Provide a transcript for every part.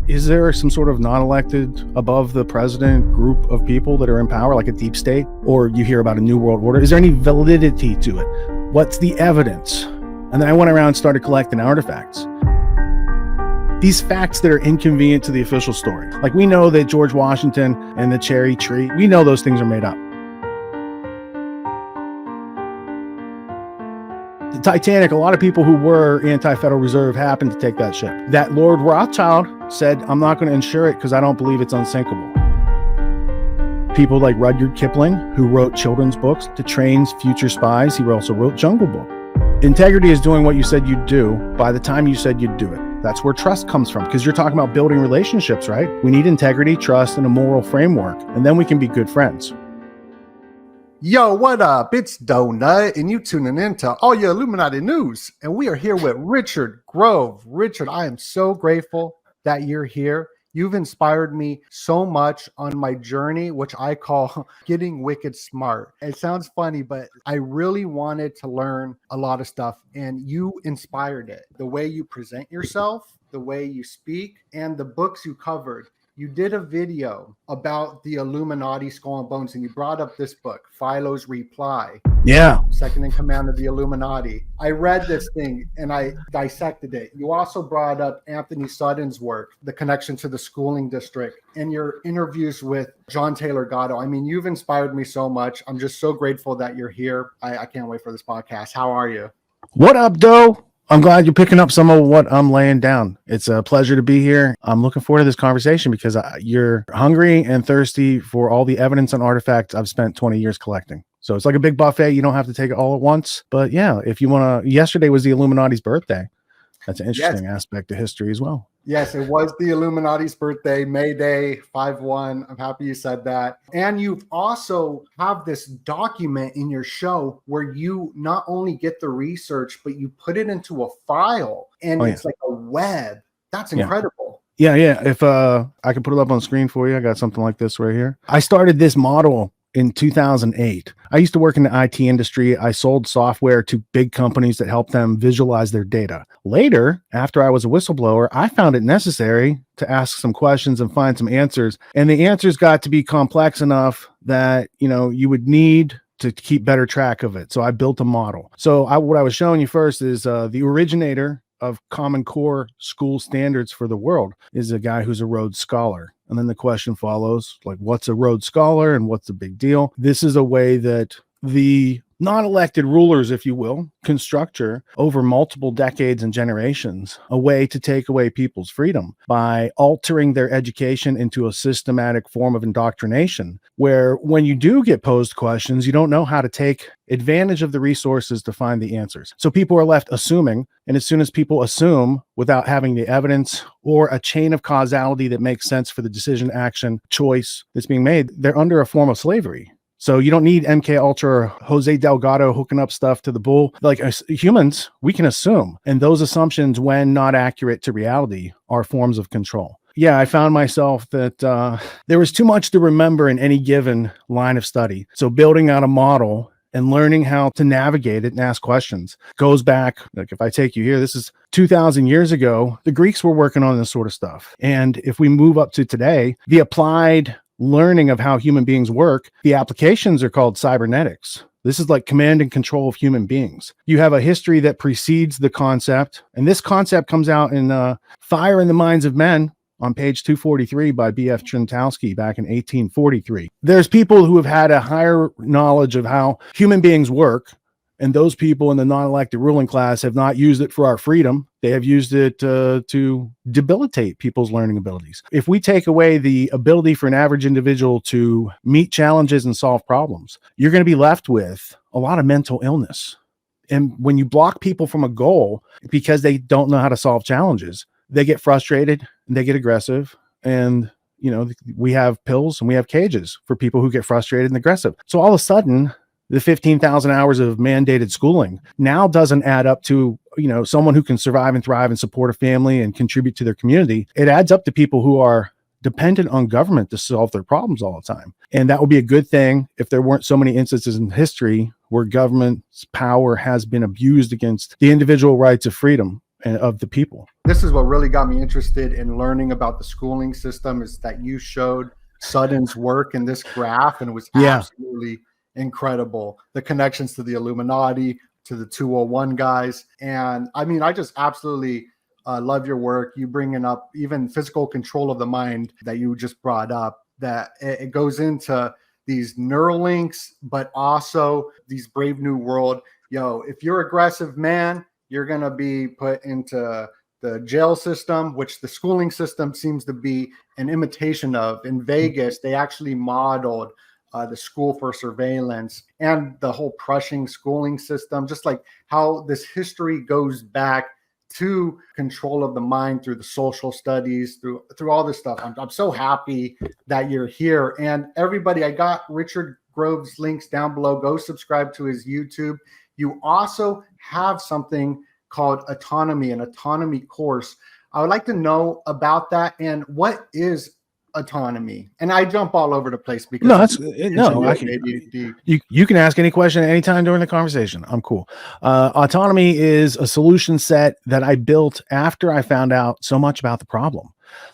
Is there some sort of non-elected, above the president group of people that are in power, like a deep state? Or you hear about a new world order? Is there any validity to it? What's the evidence? And then I went around and started collecting artifacts. These facts that are inconvenient to the official story. Like, we know that George Washington and the cherry tree, we know those things are made up. The Titanic, a lot of people who were anti-Federal Reserve happened to take that ship. That Lord Rothschild said, I'm not going to insure it because I don't believe it's unsinkable. People like Rudyard Kipling, who wrote children's books to train future spies. He also wrote Jungle Book. Integrity is doing what you said you'd do by the time you said you'd do it. That's where trust comes from, because you're talking about building relationships, right? We need integrity, trust, and a moral framework, and then we can be good friends. Yo, what up? It's DOENUT, and you tuning in to all your Illuminati news. And we are here with Richard Grove. Richard, I am so grateful that you're here. You've inspired me so much on my journey, which I call getting wicked smart. It sounds funny, but I really wanted to learn a lot of stuff, and you inspired it. The way you present yourself, the way you speak, and the books you covered. You did a video about the Illuminati Skull and Bones, and you brought up this book, Philo's Reply. Yeah. Second in command of the Illuminati. I read this thing and I dissected it. You also brought up Anthony Sutton's work, the connection to the schooling district, and your interviews with John Taylor Gatto. I mean, you've inspired me so much. I'm just so grateful that you're here. I can't wait for this podcast. How are you? What up, Doe? I'm glad you're picking up some of what I'm laying down. It's a pleasure to be here. I'm looking forward to this conversation because you're hungry and thirsty for all the evidence and artifacts I've spent 20 years collecting. So it's like a big buffet. You don't have to take it all at once. But yeah, if you want to, yesterday was the Illuminati's birthday. That's an interesting aspect of history as well. Yes, it was the Illuminati's birthday, May Day, 5/1. I'm happy you said that. And you've also have this document in your show where you not only get the research, but you put it into a file, and it's like a web. That's incredible. Yeah. If I can put it up on the screen for you, I got something like this right here. I started this model in 2008. I used to work in the IT industry. I sold software to big companies that helped them visualize their data. Later, after I was a whistleblower, I found it necessary to ask some questions and find some answers. And the answers got to be complex enough that, you would need to keep better track of it. So I built a model. So what I was showing you first is the originator of Common Core school standards for the world is a guy who's a Rhodes Scholar. And then the question follows, like, what's a Rhodes Scholar and what's the big deal? This is a way that the non-elected rulers, if you will, can structure over multiple decades and generations a way to take away people's freedom by altering their education into a systematic form of indoctrination, where when you do get posed questions, you don't know how to take advantage of the resources to find the answers. So people are left assuming, and as soon as people assume without having the evidence or a chain of causality that makes sense for the decision, action, choice that's being made, they're under a form of slavery. So you don't need MK Ultra or Jose Delgado hooking up stuff to the bull. Like humans, we can assume. And those assumptions, when not accurate to reality, are forms of control. Yeah, I found myself that there was too much to remember in any given line of study. So building out a model and learning how to navigate it and ask questions goes back. Like, if I take you here, this is 2,000 years ago. The Greeks were working on this sort of stuff. And if we move up to today, the applied learning of how human beings work, the applications are called cybernetics. This is like command and control of human beings. You have a history that precedes the concept, and this concept comes out in Fire in the Minds of Men on page 243 by B.F. Trentowski back in 1843. There's people who have had a higher knowledge of how human beings work, and those people in the non-elected ruling class have not used it for our freedom. They have used it to debilitate people's learning abilities. If we take away the ability for an average individual to meet challenges and solve problems, you're going to be left with a lot of mental illness. And when you block people from a goal because they don't know how to solve challenges, they get frustrated and they get aggressive. And, we have pills and we have cages for people who get frustrated and aggressive. So all of a sudden, the 15,000 hours of mandated schooling now doesn't add up to, someone who can survive and thrive and support a family and contribute to their community. It adds up to people who are dependent on government to solve their problems all the time. And that would be a good thing if there weren't so many instances in history where government's power has been abused against the individual rights of freedom. of the people. This is what really got me interested in learning about the schooling system, is that you showed Sutton's work in this graph, and it was absolutely incredible. The connections to the Illuminati, to the 201 guys. And I mean, I just absolutely love your work. You bringing up even physical control of the mind that you just brought up, that it goes into these neural links, but also these Brave New World. If you're aggressive, man, you're going to be put into the jail system, which the schooling system seems to be an imitation of. In Vegas, they actually modeled the school for surveillance and the whole Prussian schooling system, just like how this history goes back to control of the mind through the social studies, through all this stuff. I'm so happy that you're here. And everybody, I got Richard Grove's links down below. Go subscribe to his YouTube. You also have something called Autonomy, an autonomy course. I would like to know about that, and what is autonomy? And I jump all over the place because you can ask any question at any time during the conversation. I'm cool. Autonomy is a solution set that I built after I found out so much about the problem.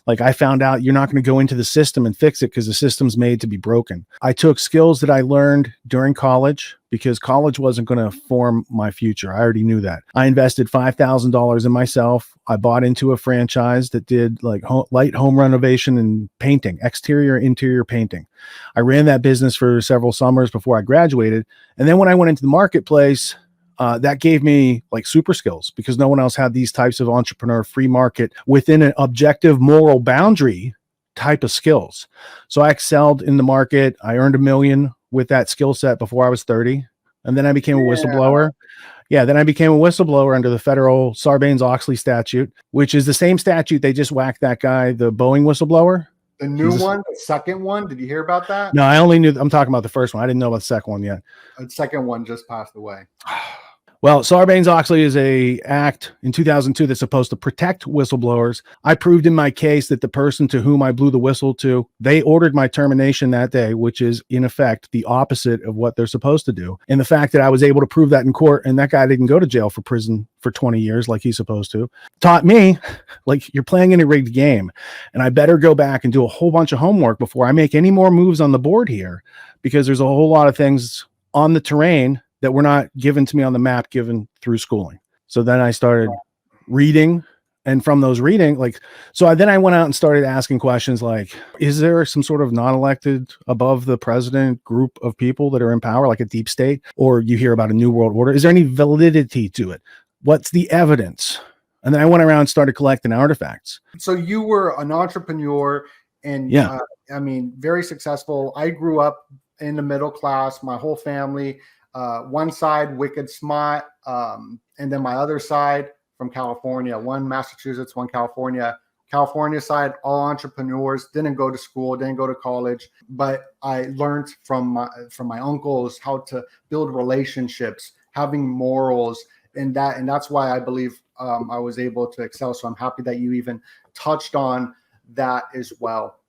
Like, I found out you're not going to go into the system and fix it because the system's made to be broken. I took skills that I learned during college because college wasn't going to form my future. I already knew that. I invested $5,000 in myself. I bought into a franchise that did like light home renovation and painting, exterior, interior painting. I ran that business for several summers before I graduated. And then when I went into the marketplace, that gave me like super skills because no one else had these types of entrepreneur free market within an objective moral boundary type of skills. So I excelled in the market. I earned $1 million with that skill set before I was 30. And then I became a whistleblower. Then I became a whistleblower under the federal Sarbanes-Oxley statute, which is the same statute they just whacked that guy, the Boeing whistleblower. The new one, the second one. Did you hear about that? No, I only knew. I'm talking about the first one. I didn't know about the second one yet. The second one just passed away. Well, Sarbanes-Oxley is a act in 2002 that's supposed to protect whistleblowers. I proved in my case that the person to whom I blew the whistle to, they ordered my termination that day, which is in effect the opposite of what they're supposed to do. And the fact that I was able to prove that in court and that guy didn't go to jail for prison for 20 years like he's supposed to, taught me like you're playing in a rigged game. And I better go back and do a whole bunch of homework before I make any more moves on the board here, because there's a whole lot of things on the terrain that were not given to me on the map, given through schooling. So then I started reading, and from those reading, then I went out and started asking questions like, is there some sort of non-elected above the president group of people that are in power, like a deep state? Or you hear about a new world order. Is there any validity to it? What's the evidence? And then I went around and started collecting artifacts. So you were an entrepreneur and very successful. I grew up in the middle class, my whole family. One side, wicked smart, and then my other side from California, one Massachusetts, one California. California side, all entrepreneurs, didn't go to school, didn't go to college, but I learned from my uncles how to build relationships, having morals, and that's why I believe I was able to excel. So I'm happy that you even touched on that as well.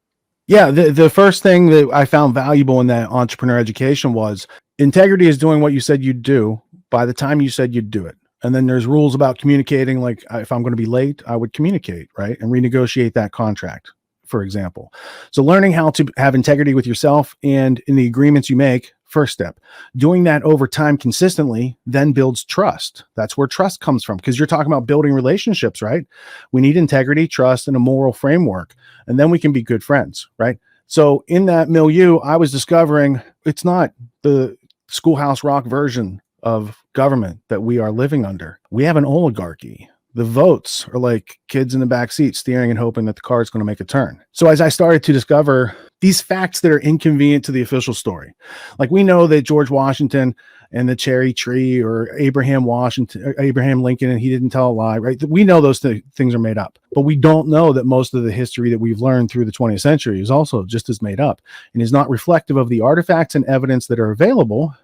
Yeah, the first thing that I found valuable in that entrepreneur education was integrity is doing what you said you'd do by the time you said you'd do it. And then there's rules about communicating. Like if I'm going to be late, I would communicate, right? And renegotiate that contract, for example. So learning how to have integrity with yourself and in the agreements you make, first step. Doing that over time consistently then builds trust. That's where trust comes from, because you're talking about building relationships, right? We need integrity, trust, and a moral framework. And then we can be good friends, right? So in that milieu, I was discovering it's not the Schoolhouse Rock version of government that we are living under. We have an oligarchy. The votes are like kids in the back seat steering and hoping that the car is going to make a turn. So as I started to discover these facts that are inconvenient to the official story, like we know that George Washington and the cherry tree, or Abraham Lincoln, and he didn't tell a lie, right? We know those things are made up, but we don't know that most of the history that we've learned through the 20th century is also just as made up and is not reflective of the artifacts and evidence that are available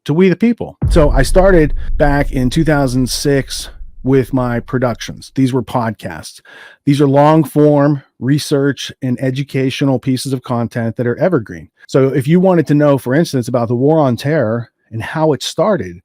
to we the people. So I started back in 2006 with my productions. These were podcasts. These are long form research and educational pieces of content that are evergreen. So if you wanted to know, for instance, about the war on terror and how it started,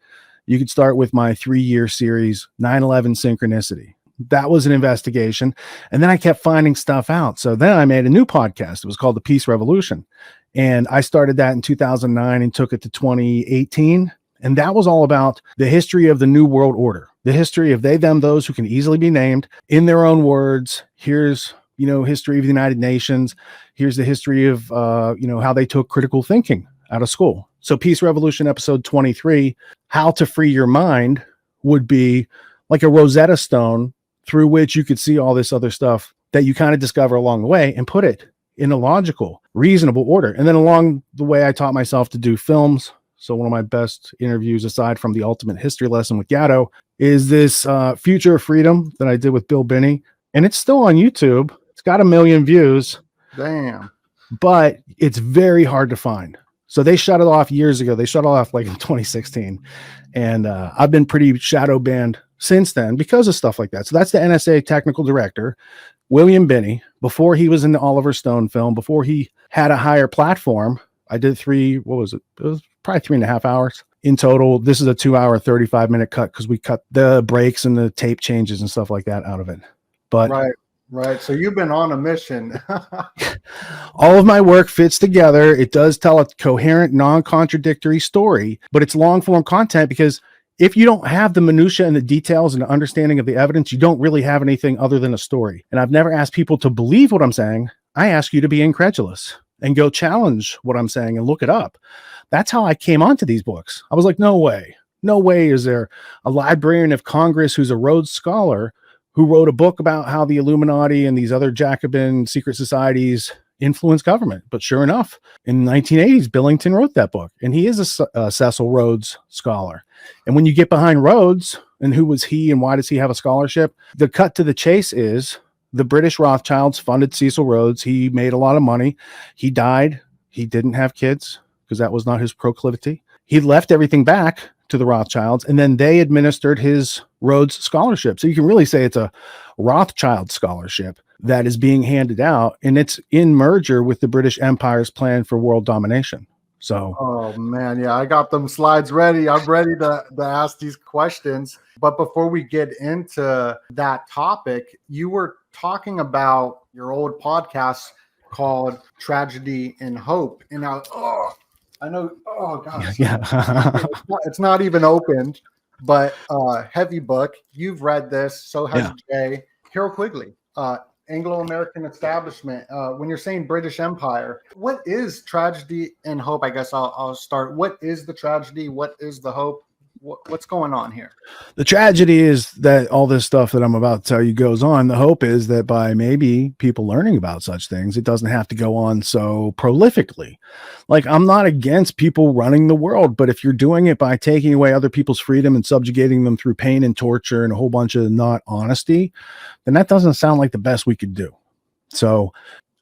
you could start with my 3-year series, 9/11 Synchronicity. That was an investigation. And then I kept finding stuff out. So then I made a new podcast. It was called The Peace Revolution. And I started that in 2009 and took it to 2018. And that was all about the history of the New World Order, the history of they, them, those who can easily be named in their own words. Here's, history of the United Nations. Here's the history of, how they took critical thinking out of school. So Peace Revolution episode 23, How to Free Your Mind, would be like a Rosetta Stone through which you could see all this other stuff that you kind of discover along the way and put it in a logical, reasonable order. And then along the way, I taught myself to do films. So one of my best interviews, aside from the ultimate history lesson with Gatto, is this Future of Freedom that I did with Bill Binney. And it's still on YouTube. It's got 1 million views. Damn. But it's very hard to find. So they shut it off years ago. They shut it off like in 2016. And I've been pretty shadow banned since then because of stuff like that. So that's the NSA technical director, William Binney, before he was in the Oliver Stone film, before he had a higher platform. I did it was probably 3.5 hours in total. This is a 2-hour, 35-minute cut because we cut the breaks and the tape changes and stuff like that out of it. But Right. So you've been on a mission. all of my work fits together. It does tell a coherent, non-contradictory story, but it's long-form content because if you don't have the minutia and the details and the understanding of the evidence, you don't really have anything other than a story. And I've never asked people to believe what I'm saying. I ask you to be incredulous and go challenge what I'm saying and look it up. That's how I came onto these books. I was like, no way is there a Librarian of Congress who's a Rhodes Scholar who wrote a book about how the Illuminati and these other Jacobin secret societies influence government. But sure enough, in the 1980s, Billington wrote that book, and he is a Cecil Rhodes Scholar. And when you get behind Rhodes and who was he and why does he have a scholarship, the cut to the chase is the British Rothschilds funded Cecil Rhodes. He made a lot of money. He died. He didn't have kids because that was not his proclivity. He left everything back to the Rothschilds, and then they administered his Rhodes Scholarship. So you can really say it's a Rothschild scholarship that is being handed out, and it's in merger with the British Empire's plan for world domination. So, oh man, yeah, I got them slides ready. I'm ready to ask these questions. But before we get into that topic, you were talking about your old podcast called Tragedy and Hope, and I know. Oh gosh, yeah. it's not even opened, but heavy book. You've read this, so has Jay. Harold Quigley, Anglo-American Establishment. When you're saying British Empire, what is tragedy and hope? I guess I'll start. What is the tragedy? What is the hope? What's going on here? The tragedy is that all this stuff that I'm about to tell you goes on. The hope is that by maybe people learning about such things, it doesn't have to go on so prolifically. Like, I'm not against people running the world, but if you're doing it by taking away other people's freedom and subjugating them through pain and torture and a whole bunch of not honesty, then that doesn't sound like the best we could do. So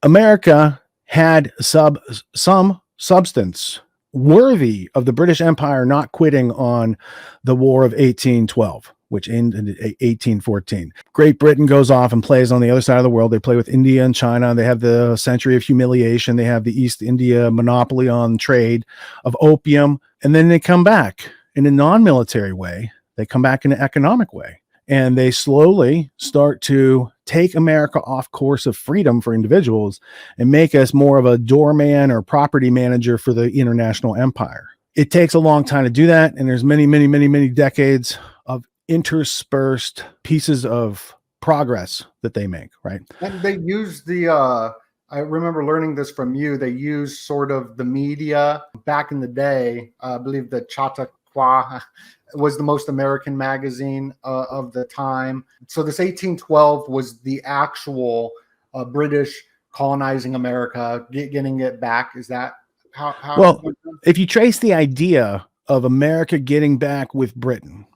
America had some substance worthy of the British Empire not quitting on the War of 1812, which ended in 1814. Great Britain goes off and plays on the other side of the world. They play with India and China. They have the century of humiliation. They have the East India monopoly on trade of opium. And then they come back in a non-military way. They come back in an economic way. And they slowly start to take America off course of freedom for individuals and make us more of a doorman or property manager for the international empire. It takes a long time to do that. And there's many decades of interspersed pieces of progress that they make, right? And they use I remember learning this from you. They use sort of the media back in the day. I believe the Chautauqua was the most American magazine of the time. So this 1812 was the actual British colonizing America, getting it back. Is that how? Well, if you trace the idea of America getting back with Britain,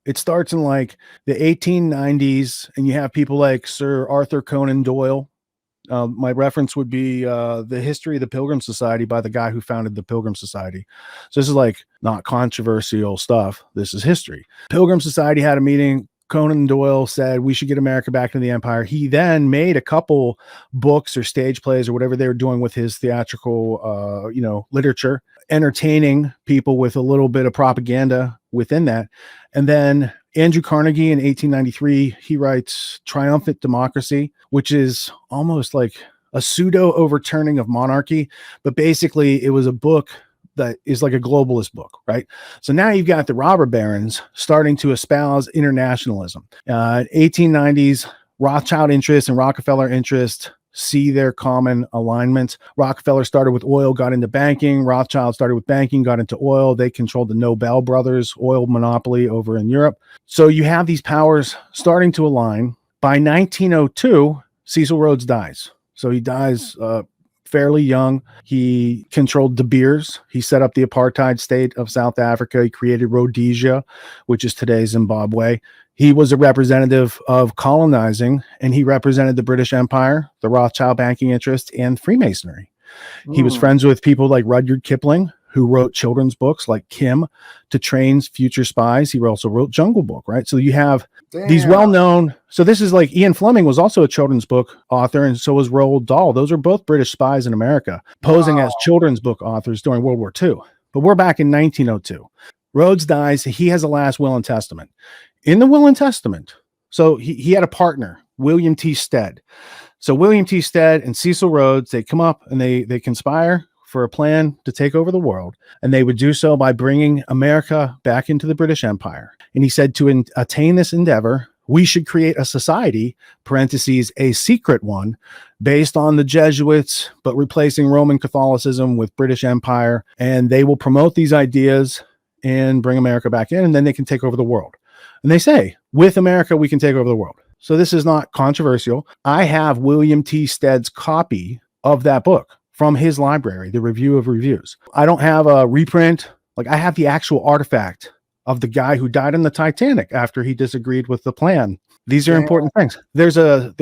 it starts in like the 1890s, and you have people like Sir Arthur Conan Doyle. My reference would be The History of the Pilgrim Society by the guy who founded the Pilgrim Society. So this is like not controversial stuff. This is history. Pilgrim Society had a meeting. Conan Doyle said we should get America back into the empire. He then made a couple books or stage plays or whatever they were doing with his theatrical, literature, entertaining people with a little bit of propaganda within that. And then Andrew Carnegie in 1893, he writes Triumphant Democracy, which is almost like a pseudo overturning of monarchy. But basically, it was a book that is like a globalist book, right? So now you've got the robber barons starting to espouse internationalism. 1890s, Rothschild interest and Rockefeller interest see their common alignment. Rockefeller started with oil, got into banking. Rothschild started with banking, got into oil. They controlled the Nobel brothers oil monopoly over in Europe. So you have these powers starting to align. By 1902, Cecil Rhodes dies. So he dies fairly young. He controlled De Beers. He set up the apartheid state of South Africa. He created Rhodesia, which is today Zimbabwe. He was a representative of colonizing, and he represented the British Empire, the Rothschild banking interest, and Freemasonry. He was friends with people like Rudyard Kipling, who wrote children's books like Kim to train future spies. He also wrote Jungle Book, right? So you have these well-known. So this is like Ian Fleming was also a children's book author, and so was Roald Dahl. Those are both British spies in America, posing as children's book authors during World War II. But we're back in 1902. Rhodes dies. He has a last will and testament. In the will and testament, so he had a partner, William T. Stead. So William T. Stead and Cecil Rhodes, they come up and they conspire for a plan to take over the world. And they would do so by bringing America back into the British Empire. And he said to attain this endeavor, we should create a society, parentheses, a secret one, based on the Jesuits, but replacing Roman Catholicism with British Empire. And they will promote these ideas and bring America back in, and then they can take over the world. And they say, with America, we can take over the world. So this is not controversial. I have William T. Stead's copy of that book from his library, the Review of Reviews. I don't have a reprint. Like, I have the actual artifact of the guy who died in the Titanic after he disagreed with the plan. These are important things. There's a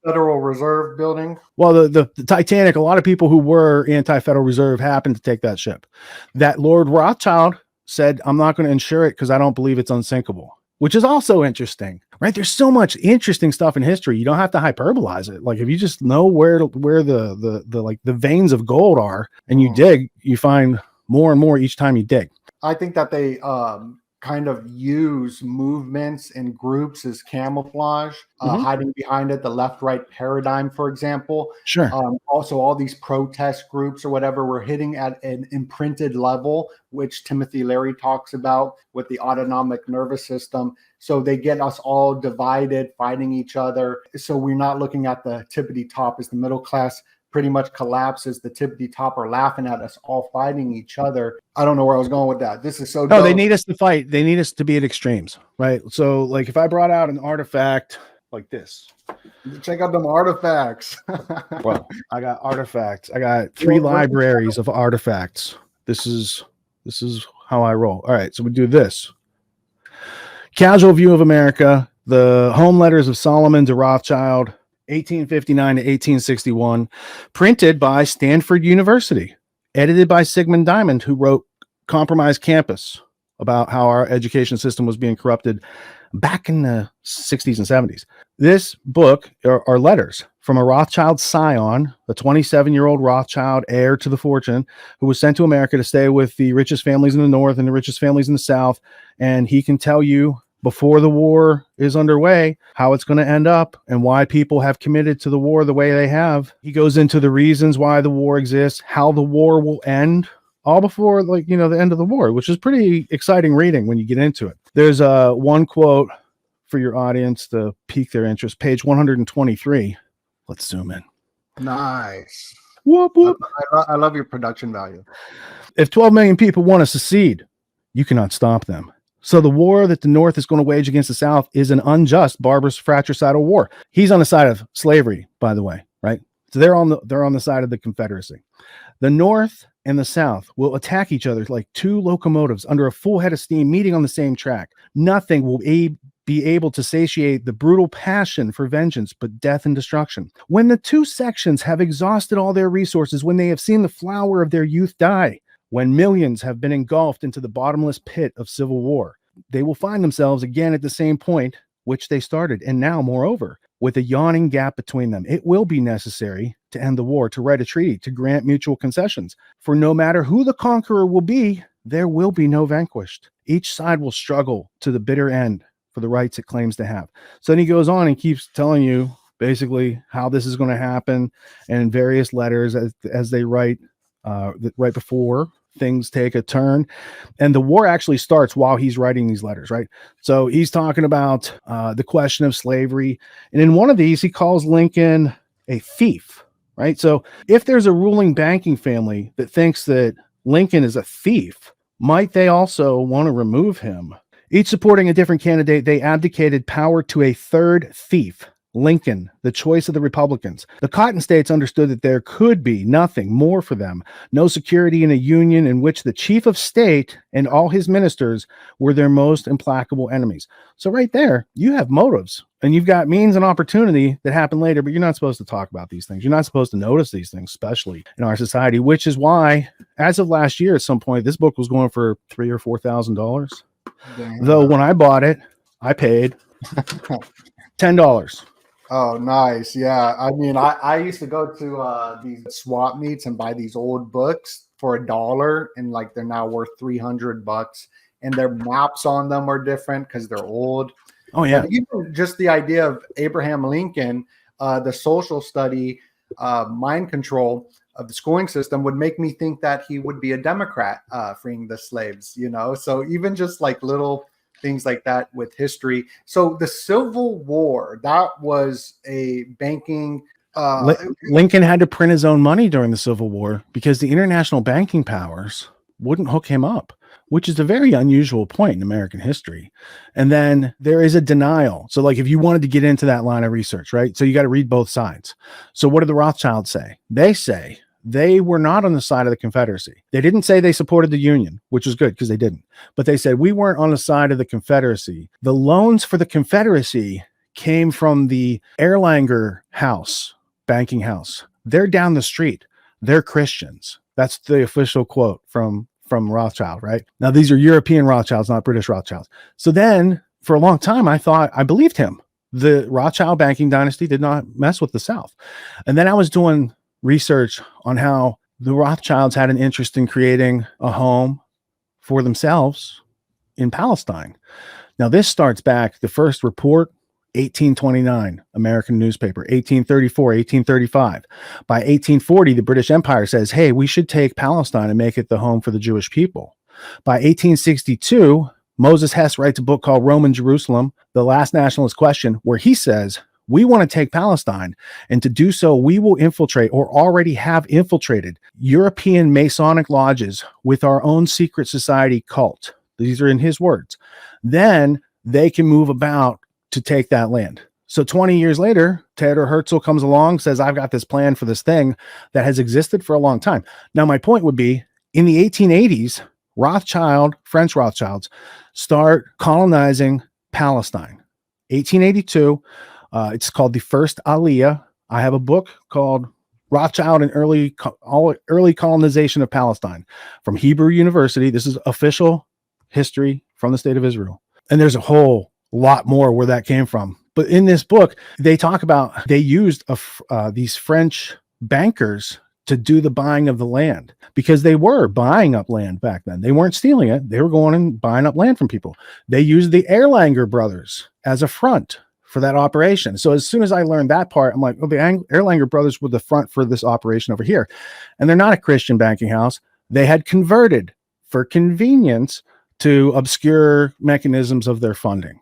Federal Reserve building. Well, the Titanic, a lot of people who were anti-Federal Reserve happened to take that ship. That Lord Rothschild said, I'm not going to insure it because I don't believe it's unsinkable, which is also interesting, right? There's so much interesting stuff in history. You don't have to hyperbolize it. Like, if you just know where the like the veins of gold are and you dig, you find more and more each time you dig. I think that they kind of use movements and groups as camouflage, hiding behind it. The left-right paradigm, for example. Sure. Also, all these protest groups or whatever, we're hitting at an imprinted level, which Timothy Leary talks about with the autonomic nervous system. So they get us all divided, fighting each other. So we're not looking at the tippity top as the middle class pretty much collapses. The tippity top are laughing at us, all fighting each other. I don't know where I was going with that. This is so dope. No, they need us to fight. They need us to be at extremes, right? So, like, if I brought out an artifact like this, check out them artifacts. Well, I got artifacts. I got 3 libraries of artifacts. This is how I roll. All right, so we do this. Casual View of America, the Home Letters of Solomon to Rothschild, 1859 to 1861, printed by Stanford University, edited by Sigmund Diamond, who wrote Compromise Campus, about how our education system was being corrupted back in the 60s and 70s. This book are letters from a Rothschild scion, a 27-year-old Rothschild heir to the fortune, who was sent to America to stay with the richest families in the North and the richest families in the South. And he can tell you before the war is underway how it's going to end up and why people have committed to the war the way they have. He goes into the reasons why the war exists, how the war will end, all before, like, the end of the war, which is pretty exciting reading when you get into it. There's one quote for your audience to pique their interest. Page 123. Let's zoom in. Nice. Whoop, whoop. I love your production value. If 12 million people want to secede, you cannot stop them. So the war that the North is going to wage against the South is an unjust, barbarous, fratricidal war. He's on the side of slavery, by the way, right? So they're on the side of the Confederacy. The North and the South will attack each other like 2 locomotives under a full head of steam, meeting on the same track. Nothing will be able to satiate the brutal passion for vengeance but death and destruction. When the 2 sections have exhausted all their resources, when they have seen the flower of their youth die, when millions have been engulfed into the bottomless pit of civil war, they will find themselves again at the same point which they started, and now, moreover, with a yawning gap between them. It will be necessary to end the war, to write a treaty, to grant mutual concessions. For no matter who the conqueror will be, there will be no vanquished. Each side will struggle to the bitter end for the rights it claims to have. So then he goes on and keeps telling you basically how this is going to happen, and in various letters as they write right before things take a turn. And the war actually starts while he's writing these letters, right? So he's talking about the question of slavery. And in one of these, he calls Lincoln a thief, right? So if there's a ruling banking family that thinks that Lincoln is a thief, might they also want to remove him? Each supporting a different candidate, they abdicated power to a third thief, Lincoln, the choice of the Republicans. The Cotton States understood that there could be nothing more for them, no security in a union in which the chief of state and all his ministers were their most implacable enemies. So right there, you have motives, and you've got means and opportunity that happen later, but you're not supposed to talk about these things. You're not supposed to notice these things, especially in our society, which is why, as of last year, at some point, this book was going for $3,000 or $4,000. Though when I bought it, I paid $10. Oh, nice. Yeah. I mean, I used to go to these swap meets and buy these old books for $1, and like they're now worth $300, and their maps on them are different because they're old. Oh, yeah. But even just the idea of Abraham Lincoln, the social study, mind control of the schooling system would make me think that he would be a Democrat, freeing the slaves, you know? So even just like little things like that with history. So the Civil War, that was a banking. Lincoln had to print his own money during the Civil War because the international banking powers wouldn't hook him up, which is a very unusual point in American history. And then there is a denial. So like if you wanted to get into that line of research, right? So you got to read both sides. So what do the Rothschilds say? They say they were not on the side of the Confederacy. They didn't say they supported the Union, which was good because they didn't. But they said we weren't on the side of the Confederacy. The loans for the Confederacy came from the Erlanger house, banking house. They're down the street. They're Christians. That's the official quote from Rothschild, right? Now, these are European Rothschilds, not British Rothschilds. So then for a long time, I believed him. The Rothschild banking dynasty did not mess with the South. And then I was doing research on how the Rothschilds had an interest in creating a home for themselves in Palestine. Now, this starts back, the first report, 1829, American newspaper, 1834, 1835. By 1840, the British Empire says, hey, we should take Palestine and make it the home for the Jewish people. By 1862, Moses Hess writes a book called Roman Jerusalem, The Last Nationalist Question, where he says, we want to take Palestine, and to do so, we will infiltrate or already have infiltrated European Masonic lodges with our own secret society cult. These are in his words. Then they can move about to take that land. So 20 years later, Theodor Herzl comes along, says, I've got this plan for this thing that has existed for a long time. Now, my point would be, in the 1880s, French Rothschilds start colonizing Palestine. 1882, it's called the First Aliyah. I have a book called Rothschild and Early Colonization of Palestine from Hebrew University. This is official history from the state of Israel. And there's a whole lot more where that came from. But in this book, they talk about they used these French bankers to do the buying of the land because they were buying up land back then. They weren't stealing it. They were going and buying up land from people. They used the Erlanger brothers as a front for that operation. So as soon as I learned that part, I'm like, oh, the Erlanger brothers were the front for this operation over here. And they're not a Christian banking house. They had converted for convenience to obscure mechanisms of their funding.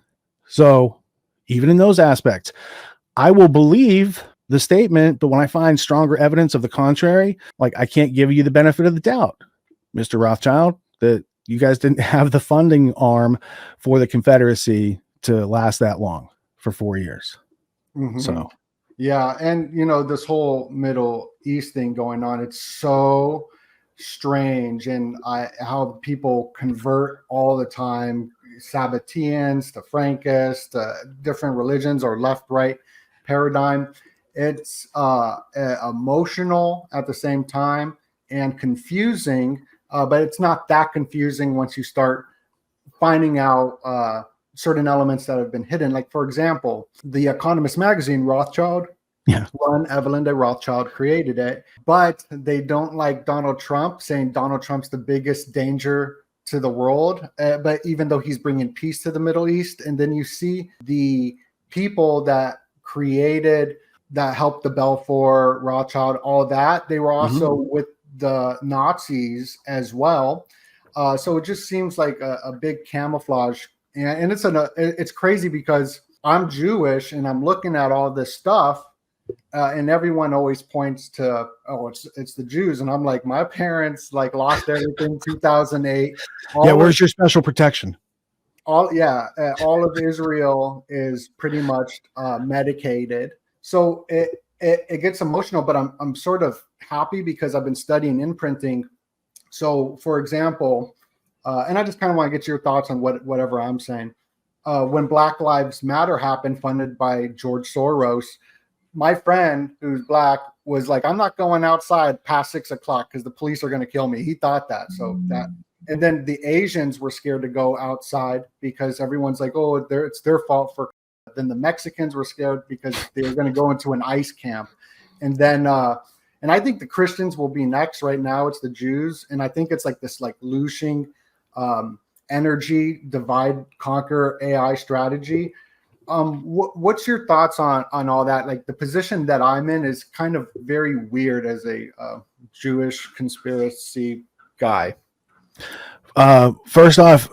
So even in those aspects, I will believe the statement, but when I find stronger evidence of the contrary, like I can't give you the benefit of the doubt, Mr. Rothschild, that you guys didn't have the funding arm for the Confederacy to last that long for 4 years. Mm-hmm. So, yeah. And, you know, this whole Middle East thing going on, it's so strange. And how people convert all the time, Sabbateans to Frankists, to different religions or left-right paradigm. It's emotional at the same time and confusing, but it's not that confusing once you start finding out certain elements that have been hidden. Like, for example, the Economist magazine, Rothschild, one Evelyn de Rothschild created it, but they don't like Donald Trump, saying Donald Trump's the biggest danger to the world, but even though he's bringing peace to the Middle East. And then you see the people that helped the Balfour, Rothschild, all that, they were also with the Nazis as well. So it just seems like a big camouflage. And it's crazy because I'm Jewish and I'm looking at all this stuff, and everyone always points to, oh, it's the Jews, and I'm like, my parents like lost everything in 2008. Where's your special protection? All of Israel is pretty much medicated, so it gets emotional. But I'm sort of happy because I've been studying imprinting. So, for example, and I just kind of want to get your thoughts on whatever I'm saying. When Black Lives Matter happened, funded by George Soros, my friend who's black was like, I'm not going outside past 6 o'clock because the police are going to kill me. He thought that. So that, and then the Asians were scared to go outside because everyone's like, oh, it's their fault for. Then the Mexicans were scared because they were going to go into an ICE camp. And then, and I think the Christians will be next. Right now, it's the Jews. And I think it's like this like Lushing energy, divide, conquer AI strategy. What's your thoughts on all that? Like the position that I'm in is kind of very weird as a Jewish conspiracy guy. First off,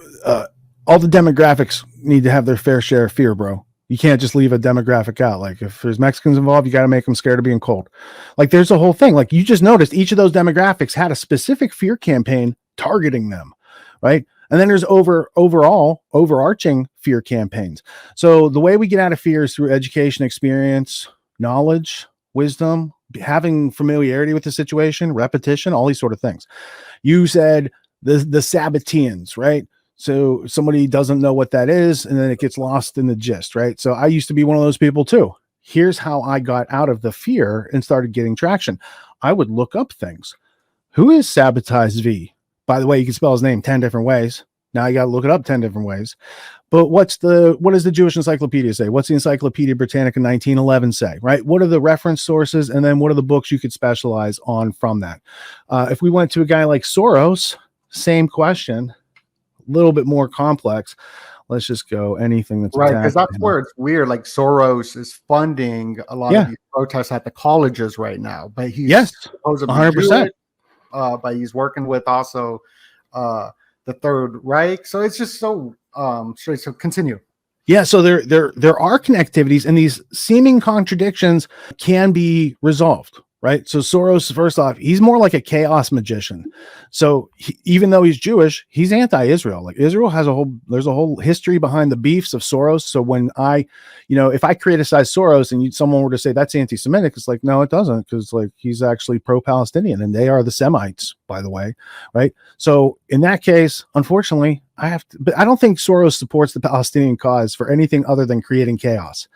all the demographics need to have their fair share of fear, bro. You can't just leave a demographic out. Like if there's Mexicans involved, you got to make them scared of being cold. Like there's a whole thing. Like you just noticed each of those demographics had a specific fear campaign targeting them, right? And then there's overarching fear campaigns. So the way we get out of fear is through education, experience, knowledge, wisdom, having familiarity with the situation, repetition, all these sort of things. You said the Sabbateans, right? So somebody doesn't know what that is, and then it gets lost in the gist, right? So I used to be one of those people too. Here's how I got out of the fear and started getting traction. I would look up things. Who is Sabotage V? By the way, you can spell his name 10 different ways. Now you got to look it up 10 different ways. But what does the Jewish Encyclopedia say? What's the Encyclopedia Britannica 1911 say, right? What are the reference sources? And then what are the books you could specialize on from that? If we went to a guy like Soros, same question, a little bit more complex. Let's just go anything that's right, because that's where it's weird. Like Soros is funding a lot of these protests at the colleges right now, but he's supposedly 100%. Jewish, but he's working with also the Third Reich. So it's just so straight. So continue. Yeah, so there are connectivities, and these seeming contradictions can be resolved, right? So Soros, first off, he's more like a chaos magician. So even though he's Jewish, he's anti-Israel. Like Israel there's a whole history behind the beefs of Soros. So when if I criticize Soros and someone were to say that's anti-Semitic, it's like, no, it doesn't, because like he's actually pro-Palestinian, and they are the Semites, by the way, right? So in that case, unfortunately, but I don't think Soros supports the Palestinian cause for anything other than creating chaos.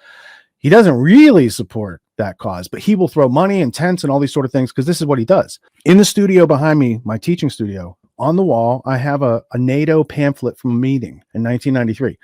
He doesn't really support that cause, but he will throw money and tents and all these sort of things because this is what he does. In the studio behind me, my teaching studio, on the wall, I have a NATO pamphlet from a meeting in 1993.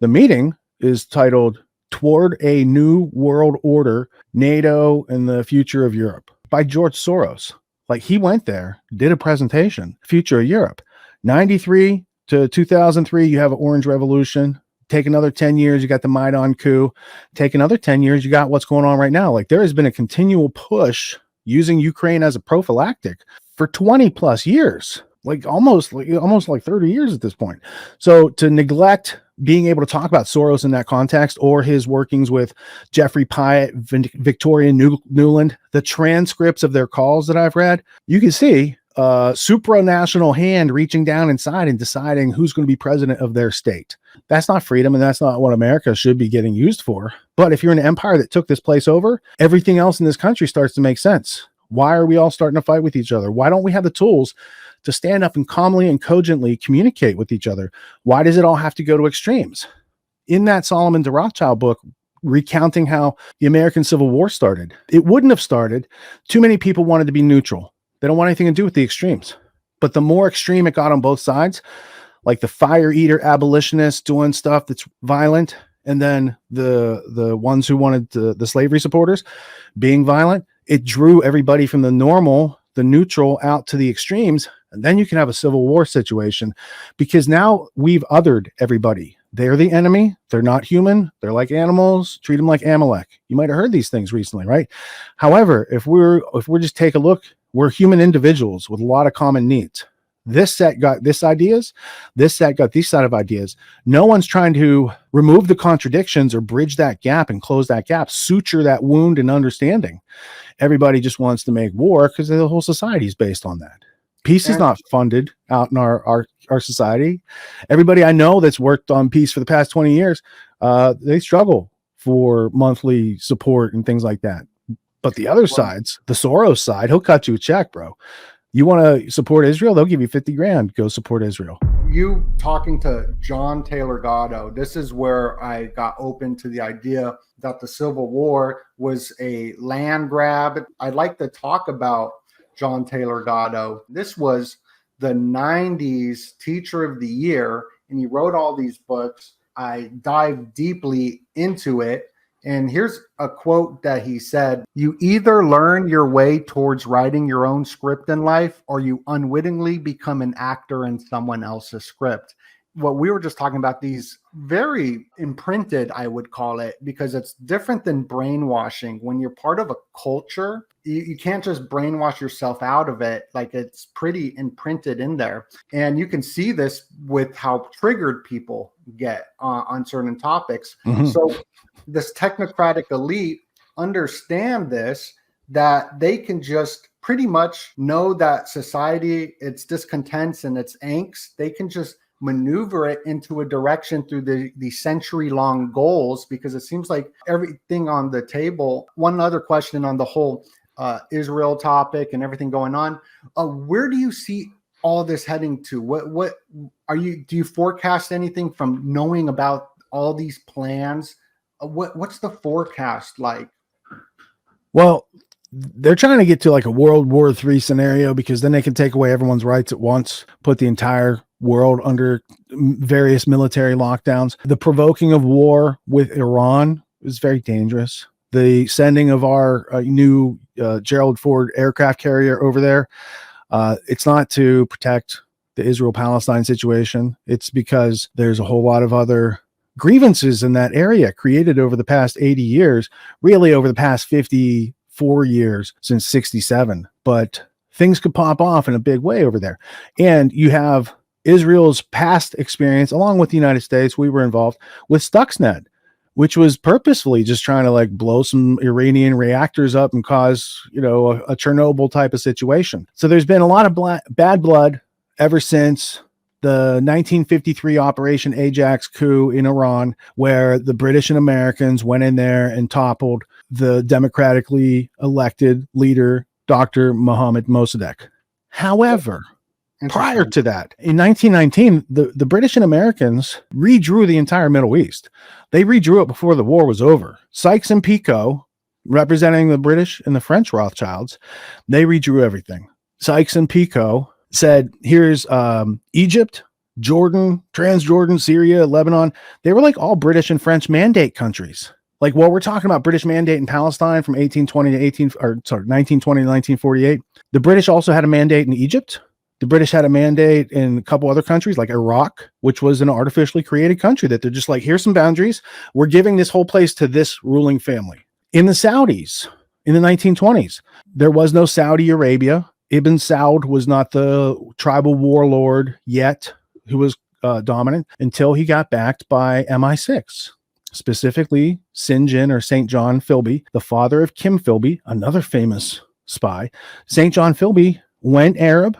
The meeting is titled Toward a New World Order, NATO and the Future of Europe by George Soros. Like he went there, did a presentation, Future of Europe. 93 to 2003, you have an Orange Revolution. Take another 10 years, you got the Maidan coup. Take another 10 years, you got what's going on right now. Like there has been a continual push using Ukraine as a prophylactic for 20 plus years, like almost like 30 years at this point. So to neglect being able to talk about Soros in that context, or his workings with Jeffrey Pyatt, Victoria Nuland, the transcripts of their calls that I've read, you can see supranational hand reaching down inside and deciding who's going to be president of their state. That's not freedom, and that's not what America should be getting used for. But if you're an empire that took this place over, everything else in this country starts to make sense. Why are we all starting to fight with each other? Why don't we have the tools to stand up and calmly and cogently communicate with each other? Why does it all have to go to extremes? In that Solomon de Rothschild book, recounting how the American Civil War started, it wouldn't have started. Too many people wanted to be neutral. They don't want anything to do with the extremes. But the more extreme it got on both sides, like the fire eater abolitionists doing stuff that's violent, and then the ones who wanted the slavery supporters being violent, it drew everybody from the the neutral out to the extremes, and then you can have a civil war situation, because now we've othered everybody. They're the enemy. They're not human. They're like animals. Treat them like Amalek. You might have heard these things recently, right? However, if we're just take a look, we're human individuals with a lot of common needs. This set got this ideas. This set got these set of ideas. No one's trying to remove the contradictions or bridge that gap and close that gap, suture that wound in understanding. Everybody just wants to make war because the whole society is based on that. Peace is not funded out in our society. Everybody I know that's worked on peace for the past 20 years, they struggle for monthly support and things like that. But the other sides, the Soros side, he'll cut you a check, bro. You want to support Israel? They'll give you 50 grand. Go support Israel. You talking to John Taylor Gatto, this is where I got open to the idea that the Civil War was a land grab. I'd like to talk about John Taylor Gatto. This was the 90s Teacher of the Year, and he wrote all these books. I dived deeply into it. And here's a quote that he said: "You either learn your way towards writing your own script in life, or you unwittingly become an actor in someone else's script." What we were just talking about, these very imprinted, I would call it, because it's different than brainwashing. When you're part of a culture, you can't just brainwash yourself out of it. Like, it's pretty imprinted in there. And you can see this with how triggered people get on certain topics. Mm-hmm. So this technocratic elite understand this, that they can just pretty much know that society, its discontents and its angst, they can just maneuver it into a direction through the century-long goals, because it seems like everything on the table. One other question on the whole Israel topic and everything going on, where do you see all this heading to? What do you forecast anything from knowing about all these plans? What's the forecast like? Well, they're trying to get to like a World War III scenario, because then they can take away everyone's rights at once, put the entire world under various military lockdowns. The provoking of war with Iran is very dangerous. The sending of our new Gerald Ford aircraft carrier over there, it's not to protect the Israel-Palestine situation. It's because there's a whole lot of other grievances in that area created over the past 80 years, really over the past 54 years since 67. But things could pop off in a big way over there. And you have Israel's past experience, along with the United States. We were involved with Stuxnet, which was purposefully just trying to like blow some Iranian reactors up and cause, a Chernobyl type of situation. So there's been a lot of bad blood ever since the 1953 Operation Ajax coup in Iran, where the British and Americans went in there and toppled the democratically elected leader, Dr. Mohammad Mossadegh. However, prior to that, in 1919, the British and Americans redrew the entire Middle East. They redrew it before the war was over. Sykes and Picot, representing the British and the French Rothschilds, they redrew everything. Sykes and Picot said, here's Egypt, Jordan, Transjordan, Syria, Lebanon. They were like all British and French mandate countries. Like what we're talking about, British mandate in Palestine from 1820 to 1920 to 1948. The British also had a mandate in Egypt. The British had a mandate in a couple other countries like Iraq, which was an artificially created country that they're just like, here's some boundaries. We're giving this whole place to this ruling family. In the Saudis, in the 1920s, there was no Saudi Arabia. Ibn Saud was not the tribal warlord yet who was dominant until he got backed by MI6, specifically St. John Philby, the father of Kim Philby, another famous spy. St. John Philby went Arab,